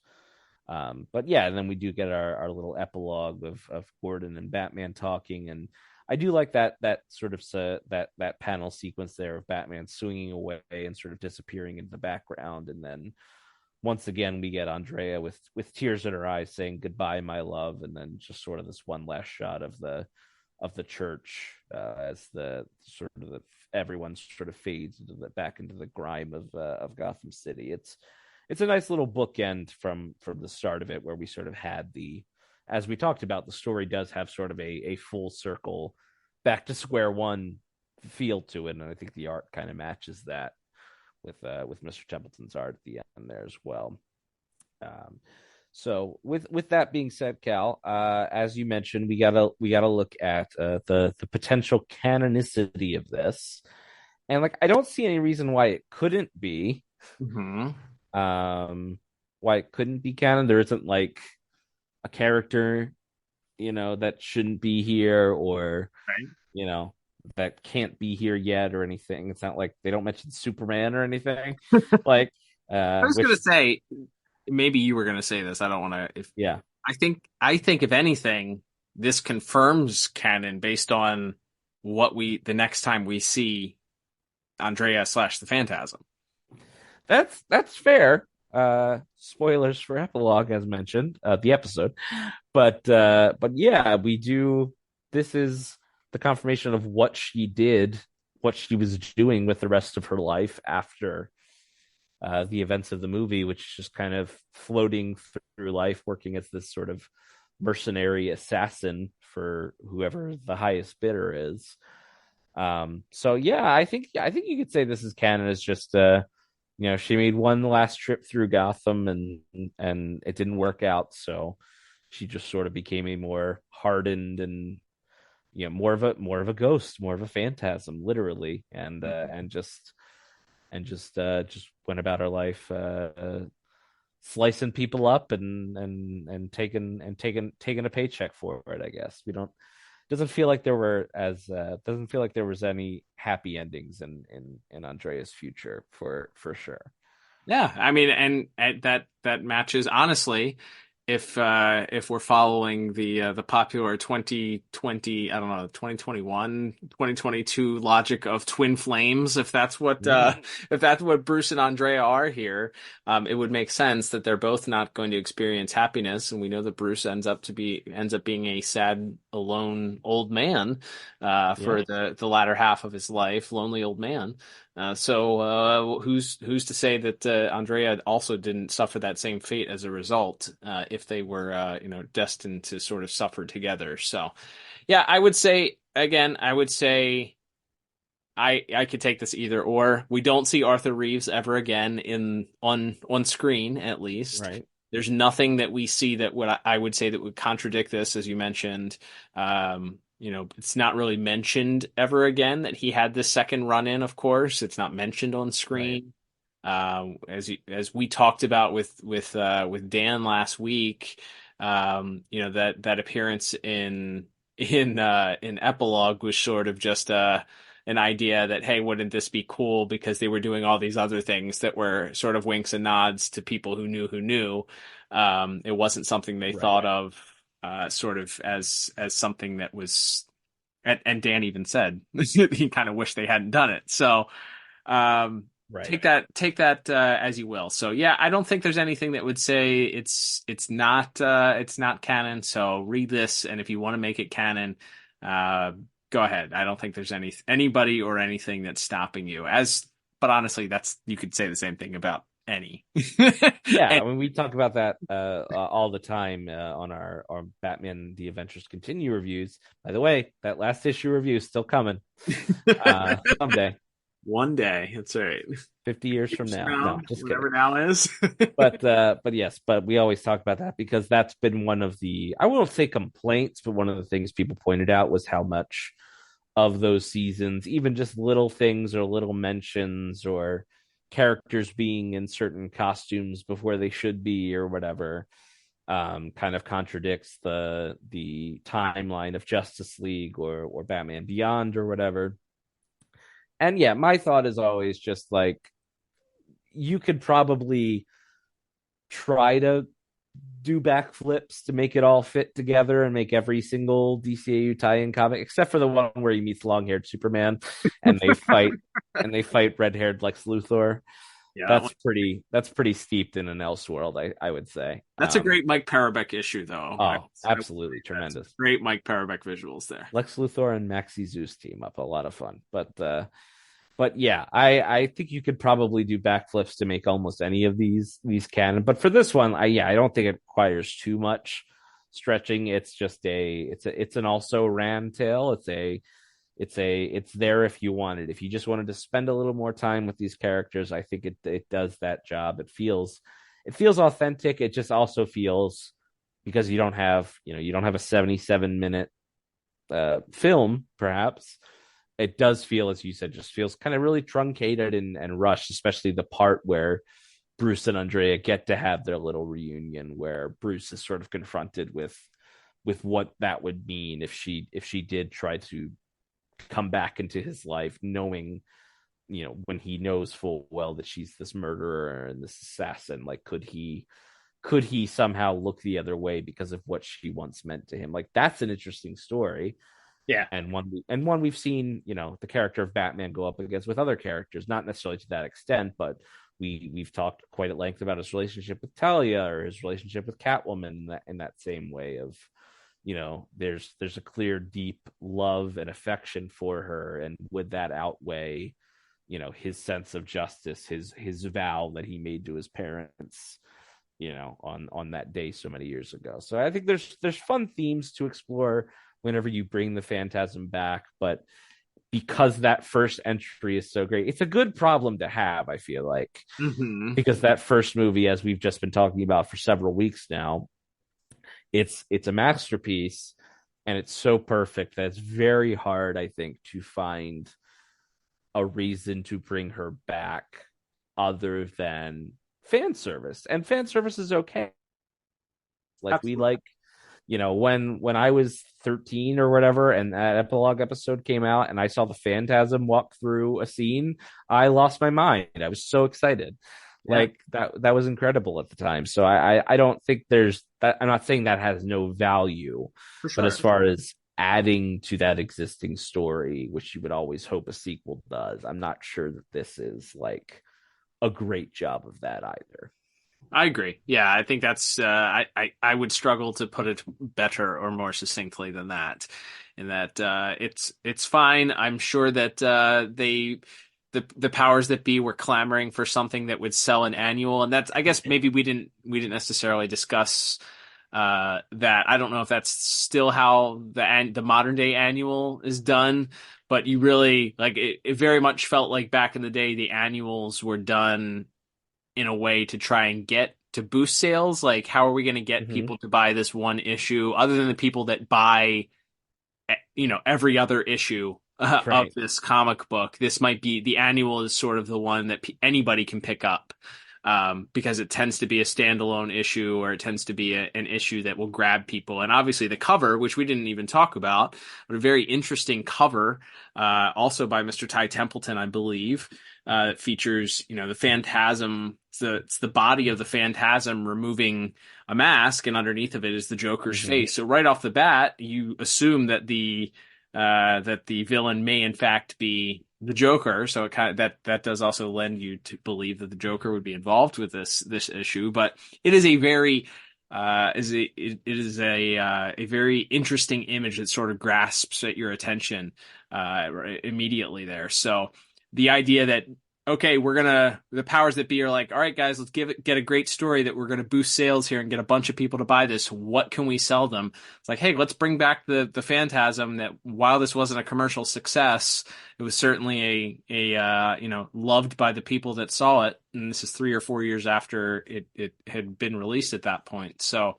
But yeah, and then we do get our little epilogue of Gordon and Batman talking, and I do like that sort of that panel sequence there of Batman swinging away and sort of disappearing into the background, and then once again we get Andrea with tears in her eyes saying goodbye, my love, and then just sort of this one last shot of the church as the sort of everyone sort of fades back into the grime of Gotham City. It's a nice little bookend from the start of it, where we sort of had as we talked about, the story does have sort of a full circle back to square one feel to it, and I think the art kind of matches that with Mr. Templeton's art at the end there as well. Um, so with that being said, Cal, as you mentioned, we gotta look at the potential canonicity of this, and like I don't see any reason why it couldn't be. Mm-hmm. Why it couldn't be canon? There isn't like a character, that shouldn't be here, or Right. you know that can't be here yet, or anything. It's not like they don't mention Superman or anything, like I was which gonna say maybe you were going to say this. I don't want to. If Yeah, I think if anything, this confirms canon based on the next time we see Andrea slash the Phantasm. that's fair. Spoilers for epilogue, as mentioned, the episode. But yeah, we do. This is the confirmation of what she did, what she was doing with the rest of her life after the events of the movie, which is just kind of floating through life, working as this sort of mercenary assassin for whoever the highest bidder is. So yeah, I think you could say this is canon. Is just she made one last trip through Gotham and it didn't work out, so she just sort of became a more hardened and more of a ghost, more of a phantasm, literally, and just went about her life slicing people up and taking a paycheck for it. I guess we don't doesn't feel like there were as doesn't feel like there was any happy endings in Andrea's future for sure. Yeah, I mean, and that matches honestly. If we're following the popular 2020, I don't know, 2021, 2022 logic of twin flames, if that's what Bruce and Andrea are here, it would make sense that they're both not going to experience happiness, and we know that Bruce ends up being a sad, alone old man, for Yeah, the latter half of his life, lonely old man. So who's to say that Andrea also didn't suffer that same fate as a result, if they were destined to sort of suffer together? So yeah, I would say again, I could take this either or. We don't see Arthur Reeves ever again on screen, at least. right. There's nothing that we see that would I would say that would contradict this, as you mentioned. It's not really mentioned ever again that he had this second run in. Of course, it's not mentioned on Right. screen. As we talked about with Dan last week, that appearance in epilogue was sort of just an idea that, hey, wouldn't this be cool, because they were doing all these other things that were sort of winks and nods to people who knew. It wasn't something they Right. thought of sort of as something that was, and Dan even said he kind of wished they hadn't done it. So um, Right. take that as you will. So yeah, I don't think there's anything that would say it's not canon. So read this, and if you want to make it canon, uh, go ahead. I don't think there's anybody or anything that's stopping you. But honestly, you could say the same thing about any. Yeah, And I mean, we talk about that all the time on our Batman: The Adventures Continue reviews. By the way, that last issue review is still coming someday, one day, that's right. 50 years from Years now. No, around, just kidding. whatever now is. But yes, but we always talk about that because that's been one of the, I won't say complaints, but one of the things people pointed out was how much of those seasons, even just little things or little mentions or characters being in certain costumes before they should be or whatever, kind of contradicts the timeline of Justice League or Batman Beyond or whatever. And yeah, my thought is always just like you could probably try to do backflips to make it all fit together and make every single DCAU tie-in comic, except for the one where he meets long-haired Superman and they fight red-haired Lex Luthor. Yeah, That's pretty steeped in an Elseworld, I would say. that's a great Mike Parobeck issue, though. Oh, absolutely That's tremendous. great Mike Parobeck visuals there. Lex Luthor and Maxi Zeus team up, a lot of fun. But yeah, I think you could probably do backflips to make almost any of these canon. But for this one, I don't think it requires too much stretching. It's just it's an also ran tale. It's there if you wanted. If you just wanted to spend a little more time with these characters, I think it does that job. It feels authentic. It just also feels, because you don't have a 77-minute film, perhaps. It does feel, as you said, just feels kind of really truncated and rushed, especially the part where Bruce and Andrea get to have their little reunion, where Bruce is sort of confronted with what that would mean if she did try to come back into his life, knowing, when he knows full well that she's this murderer and this assassin. Like, could he could he somehow look the other way because of what she once meant to him? Like, that's an interesting story. Yeah. And one we've seen, the character of Batman go up against with other characters, not necessarily to that extent, but we've talked quite at length about his relationship with Talia or his relationship with Catwoman in that same way of, there's a clear, deep love and affection for her, and would that outweigh, his sense of justice, his vow that he made to his parents, on that day so many years ago. So I think there's fun themes to explore whenever you bring the Phantasm back, but because that first entry is so great, it's a good problem to have, I feel like, because that first movie, as we've just been talking about for several weeks now, it's a masterpiece, and it's so perfect that it's very hard, I think, to find a reason to bring her back other than fan service. And fan service is okay. Like, Absolutely. we like, when I was 13 or whatever, and that epilogue episode came out and I saw the Phantasm walk through a scene, I lost my mind. I was so excited. Yeah. Like, that was incredible at the time. So I don't think there's that. I'm not saying that has no value, For sure. but as far as adding to that existing story, which you would always hope a sequel does, I'm not sure that this is like a great job of that either. I agree. Yeah, I think that's I would struggle to put it better or more succinctly than that. In that it's fine. I'm sure that the powers that be were clamoring for something that would sell an annual, and that's, I guess, maybe we didn't necessarily discuss that. I don't know if that's still how the modern day annual is done, but you really like it very much felt like back in the day the annuals were done in a way to try and get to boost sales. Like, how are we going to get people to buy this one issue other than the people that buy, every other issue of this comic book? This might be the annual is sort of the one that anybody can pick up. Because it tends to be a standalone issue, or it tends to be an issue that will grab people. And obviously the cover, which we didn't even talk about, but a very interesting cover, also by Mr. Ty Templeton, I believe, features, the Phantasm. It's the body of the Phantasm removing a mask, and underneath of it is the Joker's face. So right off the bat, you assume that the villain may in fact be the Joker. So it kind of that does also lend you to believe that the Joker would be involved with this issue. But it is a very it is a very interesting image that sort of grasps at your attention immediately there. So the idea that, okay, the powers that be are like, all right, guys, let's get a great story that we're going to boost sales here and get a bunch of people to buy this. What can we sell them? It's like, hey, let's bring back the Phantasm that, while this wasn't a commercial success, it was certainly a loved by the people that saw it. And this is 3 or 4 years after it had been released at that point. So,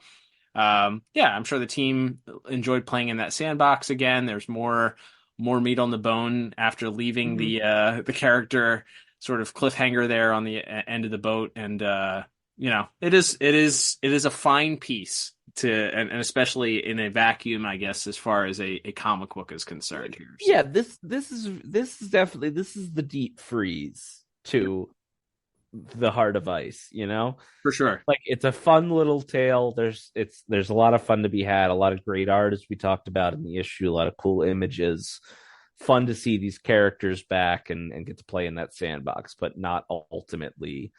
I'm sure the team enjoyed playing in that sandbox again. There's more meat on the bone after leaving the character sort of cliffhanger there on the end of the boat. And it is a fine piece and especially in a vacuum, I guess, as far as a comic book is concerned here. So. Yeah, this is definitely, this is the deep freeze to the Heart of Ice, For sure. Like, it's a fun little tale. There's a lot of fun to be had, a lot of great art, as we talked about in the issue, a lot of cool images. Fun to see these characters back and get to play in that sandbox, but not ultimately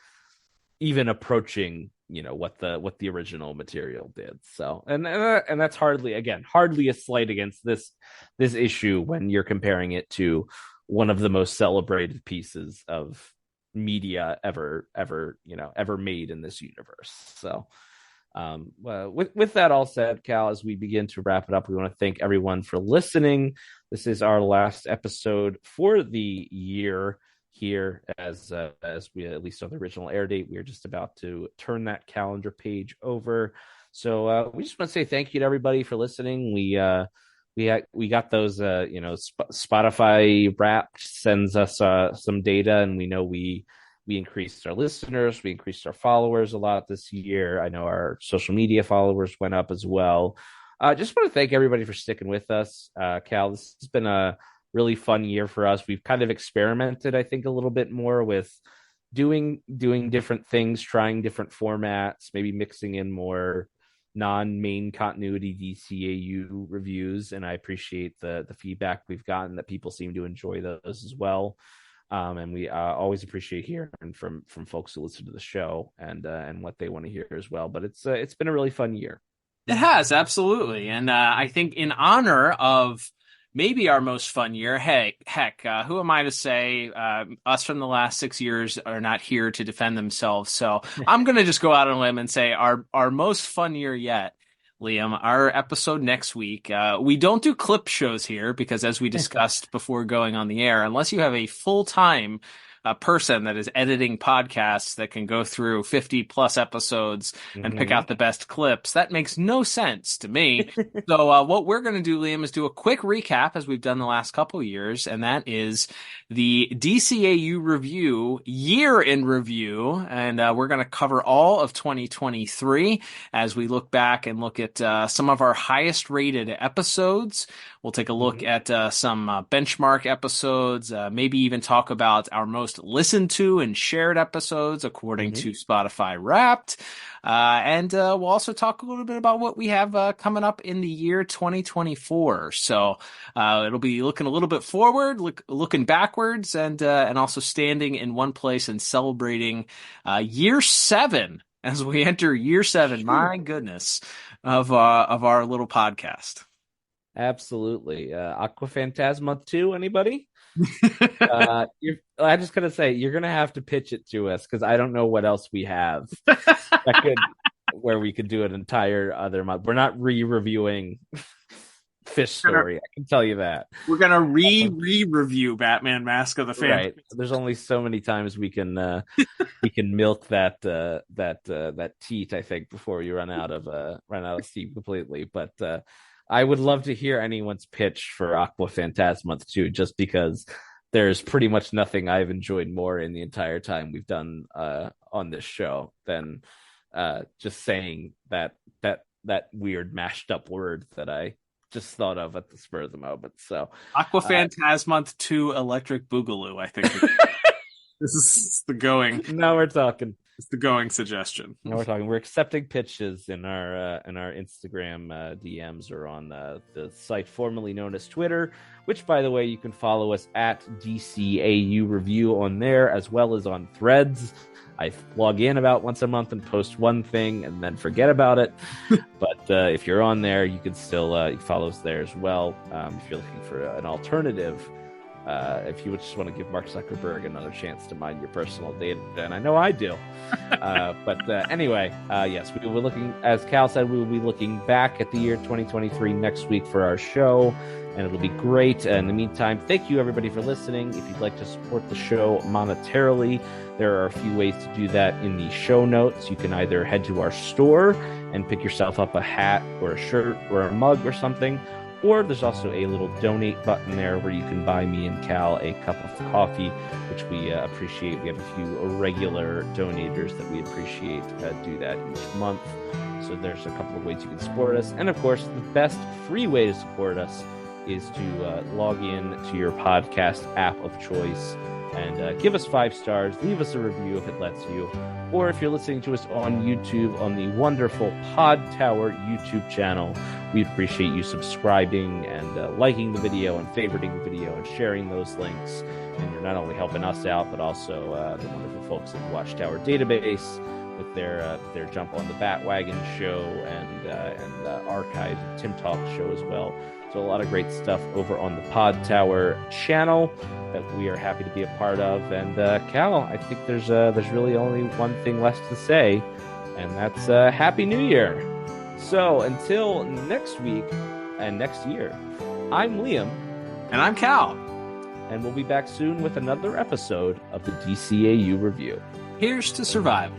even approaching, what the original material did. So, and that's hardly a slight against this issue when you're comparing it to one of the most celebrated pieces of media ever made in this universe. So, with that all said, Cal, as we begin to wrap it up, we want to thank everyone for listening. This is our last episode for the year here, as we, at least on the original air date, we are just about to turn that calendar page over. So we just want to say thank you to everybody for listening. We got those, Spotify Wrapped sends us some data, and we know we increased our listeners, we increased our followers a lot this year. I know our social media followers went up as well. Just want to thank everybody for sticking with us. Cal, this has been a really fun year for us. We've kind of experimented, I think, a little bit more with, doing different things, trying different formats, maybe mixing in more non-main continuity DCAU reviews, and I appreciate the feedback we've gotten that people seem to enjoy those as well. And we always appreciate hearing from folks who listen to the show and what they want to hear as well. But it's been a really fun year. It has, absolutely. And I think in honor of maybe our most fun year, who am I to say us from the last 6 years are not here to defend themselves? So I'm going to just go out on a limb and say our most fun year yet, Liam, our episode next week. We don't do clip shows here because, as we discussed before going on the air, unless you have a full-time person that is editing podcasts that can go through 50 plus episodes and pick out the best clips, that makes no sense to me. So what we're going to do, Liam, is do a quick recap as we've done the last couple years, and that is the DCAU review, year in review, and we're going to cover all of 2023 as we look back and look at some of our highest rated episodes. We'll take a look at some benchmark episodes, maybe even talk about our most listened to and shared episodes according to Spotify Wrapped. And we'll also talk a little bit about what we have coming up in the year 2024. So it'll be looking a little bit forward, looking backwards, and also standing in one place and celebrating year 7 as we enter year 7. My goodness, of our little podcast. Absolutely. AquaPhantasMonth 2, anybody? I'm just going to say, you're going to have to pitch it to us because I don't know what else we have where we could do an entire other month. We're not re-reviewing Fish Story. I can tell you that. We're going to re-review Batman Mask of the Phantasm. Right. There's only so many times we can milk that teat, I think, before you run out of steam completely. But I would love to hear anyone's pitch for AquaPhantasMonth 2, just because there's pretty much nothing I've enjoyed more in the entire time we've done on this show than just saying that weird mashed up word that I just thought of at the spur of the moment. So AquaPhantasMonth 2 Electric Boogaloo, I think. This is the going. Now we're talking. It's the going suggestion. Now we're talking. We're accepting pitches in our Instagram DMs or on the site formerly known as Twitter, which, by the way, you can follow us at DCAU Review on there, as well as on Threads. I log in about once a month and post one thing and then forget about it. But if you're on there, you can still follow us there as well. If you're looking for an alternative, if you would just want to give Mark Zuckerberg another chance to mine your personal data, and I know I do. But anyway, yes, we were looking, as Cal said, we will be looking back at the year 2023 next week for our show, and it'll be great. In the meantime, thank you everybody for listening. If you'd like to support the show monetarily, there are a few ways to do that in the show notes. You can either head to our store and pick yourself up a hat or a shirt or a mug or something, or there's also a little donate button there where you can buy me and Cal a cup of coffee, which we appreciate. We have a few regular donators that we appreciate do that each month. So there's a couple of ways you can support us. And of course, the best free way to support us is to log in to your podcast app of choice and give us 5 stars, leave us a review if it lets you, or if you're listening to us on YouTube on the wonderful Pod Tower YouTube channel, we'd appreciate you subscribing and liking the video and favoriting the video and sharing those links. And you're not only helping us out, but also the wonderful folks at Watchtower Database with their jump on the Bat-Wagon show and archive Tim Talk show as well. So a lot of great stuff over on the Pod Tower channel that we are happy to be a part of. And Cal, I think there's really only one thing left to say, and that's Happy New Year. So until next week and next year, I'm Liam. And I'm Cal. And we'll be back soon with another episode of the DCAU Review. Here's to survival.